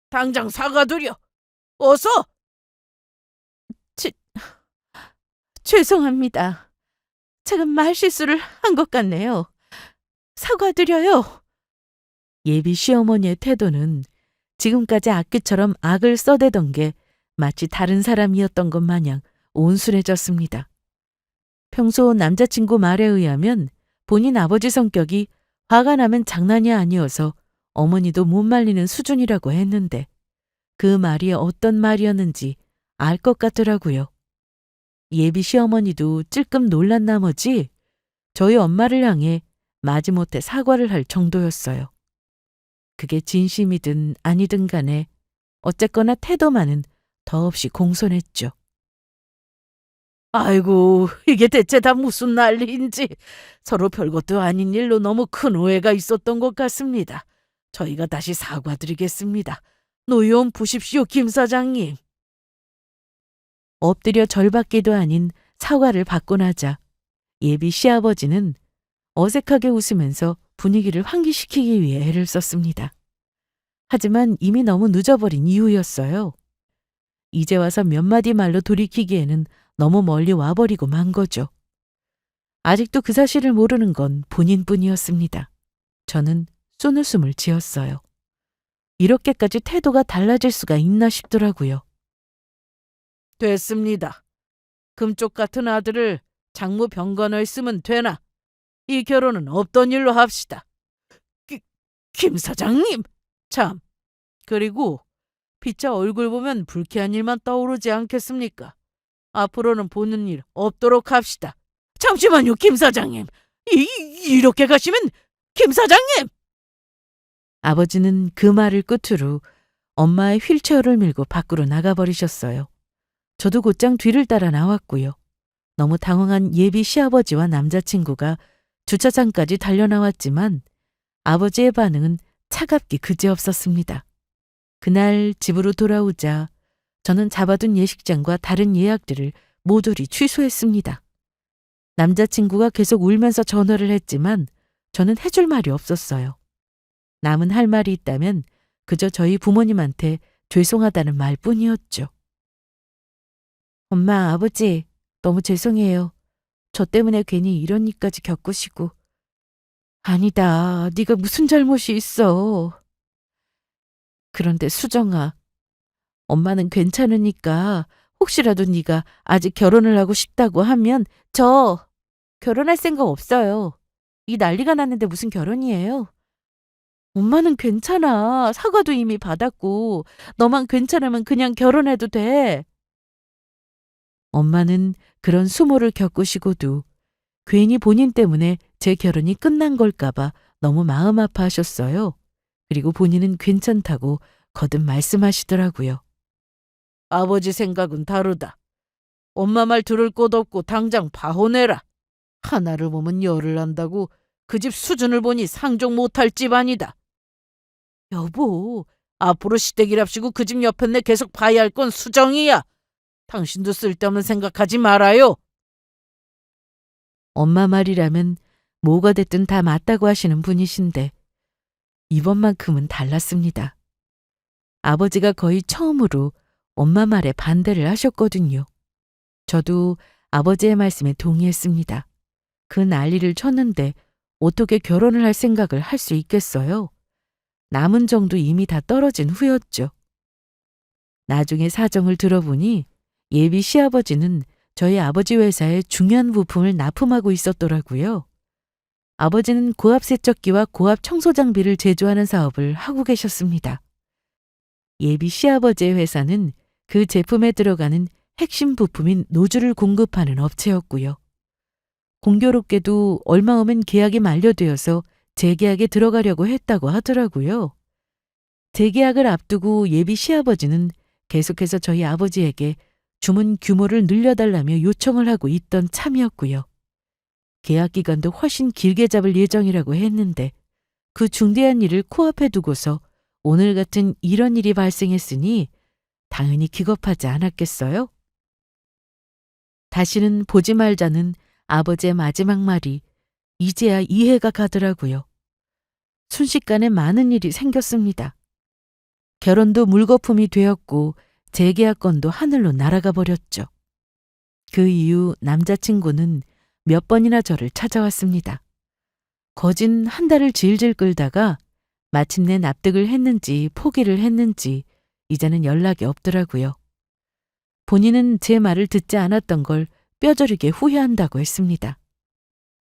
당장 사과드려! 어서! 죄송합니다. 제가 말실수를 한 것 같네요. 사과드려요. 예비 시어머니의 태도는 지금까지 악귀처럼 악을 써대던 게 마치 다른 사람이었던 것 마냥 온순해졌습니다. 평소 남자친구 말에 의하면 본인 아버지 성격이 화가 나면 장난이 아니어서 어머니도 못 말리는 수준이라고 했는데 그 말이 어떤 말이었는지 알 것 같더라고요. 예비 시어머니도 찔끔 놀란 나머지 저희 엄마를 향해 마지못해 사과를 할 정도였어요. 그게 진심이든 아니든 간에 어쨌거나 태도만은 더없이 공손했죠. 아이고, 이게 대체 다 무슨 난리인지 서로 별것도 아닌 일로 너무 큰 오해가 있었던 것 같습니다. 저희가 다시 사과드리겠습니다. 노여움 푸십시오, 김 사장님. 엎드려 절받기도 아닌 사과를 받고 나자 예비 시아버지는 어색하게 웃으면서 분위기를 환기시키기 위해 애를 썼습니다. 하지만 이미 너무 늦어버린 이유였어요. 이제 와서 몇 마디 말로 돌이키기에는 너무 멀리 와버리고 만 거죠. 아직도 그 사실을 모르는 건 본인뿐이었습니다. 저는 쏜웃음을 지었어요. 이렇게까지 태도가 달라질 수가 있나 싶더라고요. 됐습니다. 금쪽 같은 아들을 장모 병건호에 쓰면 되나? 이 결혼은 없던 일로 합시다. 김 사장님! 참, 그리고 피차 얼굴 보면 불쾌한 일만 떠오르지 않겠습니까? 앞으로는 보는 일 없도록 합시다. 잠시만요, 김 사장님. 이렇게 가시면 김 사장님! 아버지는 그 말을 끝으로 엄마의 휠체어를 밀고 밖으로 나가버리셨어요. 저도 곧장 뒤를 따라 나왔고요. 너무 당황한 예비 시아버지와 남자친구가 주차장까지 달려나왔지만 아버지의 반응은 차갑기 그지없었습니다. 그날 집으로 돌아오자 저는 잡아둔 예식장과 다른 예약들을 모조리 취소했습니다. 남자친구가 계속 울면서 전화를 했지만 저는 해줄 말이 없었어요. 남은 할 말이 있다면 그저 저희 부모님한테 죄송하다는 말뿐이었죠. 엄마, 아버지, 너무 죄송해요. 저 때문에 괜히 이런 일까지 겪으시고. 아니다, 네가 무슨 잘못이 있어. 그런데 수정아, 엄마는 괜찮으니까 혹시라도 네가 아직 결혼을 하고 싶다고 하면 저 결혼할 생각 없어요. 이 난리가 났는데 무슨 결혼이에요? 엄마는 괜찮아. 사과도 이미 받았고 너만 괜찮으면 그냥 결혼해도 돼. 엄마는 그런 수모를 겪으시고도 괜히 본인 때문에 제 결혼이 끝난 걸까봐 너무 마음 아파하셨어요. 그리고 본인은 괜찮다고 거듭 말씀하시더라고요. 아버지 생각은 다르다. 엄마 말 들을 곳 없고 당장 파혼해라. 하나를 보면 열을 난다고 그 집 수준을 보니 상종 못할 집안이다. 여보, 앞으로 시댁이랍시고 그 집 옆에 내 계속 봐야 할 건 수정이야. 당신도 쓸데없는 생각하지 말아요. 엄마 말이라면 뭐가 됐든 다 맞다고 하시는 분이신데 이번만큼은 달랐습니다. 아버지가 거의 처음으로 엄마 말에 반대를 하셨거든요. 저도 아버지의 말씀에 동의했습니다. 그 난리를 쳤는데 어떻게 결혼을 할 생각을 할 수 있겠어요? 남은 정도 이미 다 떨어진 후였죠. 나중에 사정을 들어보니 예비 시아버지는 저희 아버지 회사에 중요한 부품을 납품하고 있었더라고요. 아버지는 고압 세척기와 고압 청소 장비를 제조하는 사업을 하고 계셨습니다. 예비 시아버지의 회사는 그 제품에 들어가는 핵심 부품인 노즐을 공급하는 업체였고요. 공교롭게도 얼마 후면 계약이 만료되어서 재계약에 들어가려고 했다고 하더라고요. 재계약을 앞두고 예비 시아버지는 계속해서 저희 아버지에게 주문 규모를 늘려달라며 요청을 하고 있던 참이었고요. 계약 기간도 훨씬 길게 잡을 예정이라고 했는데 그 중대한 일을 코앞에 두고서 오늘 같은 이런 일이 발생했으니 당연히 기겁하지 않았겠어요? 다시는 보지 말자는 아버지의 마지막 말이 이제야 이해가 가더라고요. 순식간에 많은 일이 생겼습니다. 결혼도 물거품이 되었고 재계약건도 하늘로 날아가 버렸죠. 그 이후 남자친구는 몇 번이나 저를 찾아왔습니다. 거진 한 달을 질질 끌다가 마침내 납득을 했는지 포기를 했는지 이제는 연락이 없더라고요. 본인은 제 말을 듣지 않았던 걸 뼈저리게 후회한다고 했습니다.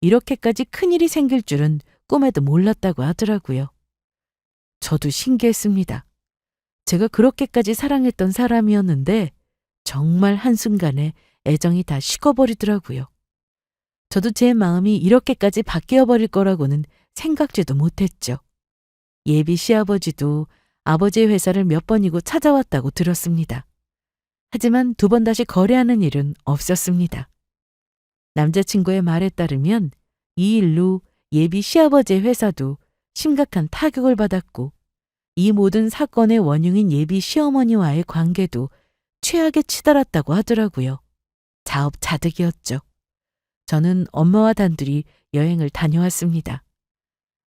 이렇게까지 큰일이 생길 줄은 꿈에도 몰랐다고 하더라고요. 저도 신기했습니다. 제가 그렇게까지 사랑했던 사람이었는데 정말 한순간에 애정이 다 식어버리더라고요. 저도 제 마음이 이렇게까지 바뀌어버릴 거라고는 생각지도 못했죠. 예비 시아버지도 아버지의 회사를 몇 번이고 찾아왔다고 들었습니다. 하지만 두 번 다시 거래하는 일은 없었습니다. 남자친구의 말에 따르면 이 일로 예비 시아버지의 회사도 심각한 타격을 받았고 이 모든 사건의 원흉인 예비 시어머니와의 관계도 최악에 치달았다고 하더라고요. 자업자득이었죠. 저는 엄마와 단둘이 여행을 다녀왔습니다.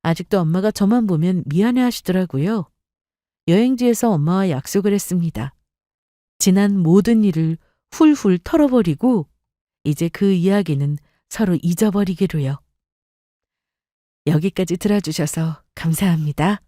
아직도 엄마가 저만 보면 미안해 하시더라고요. 여행지에서 엄마와 약속을 했습니다. 지난 모든 일을 훌훌 털어버리고 이제 그 이야기는 서로 잊어버리기로요. 여기까지 들어주셔서 감사합니다.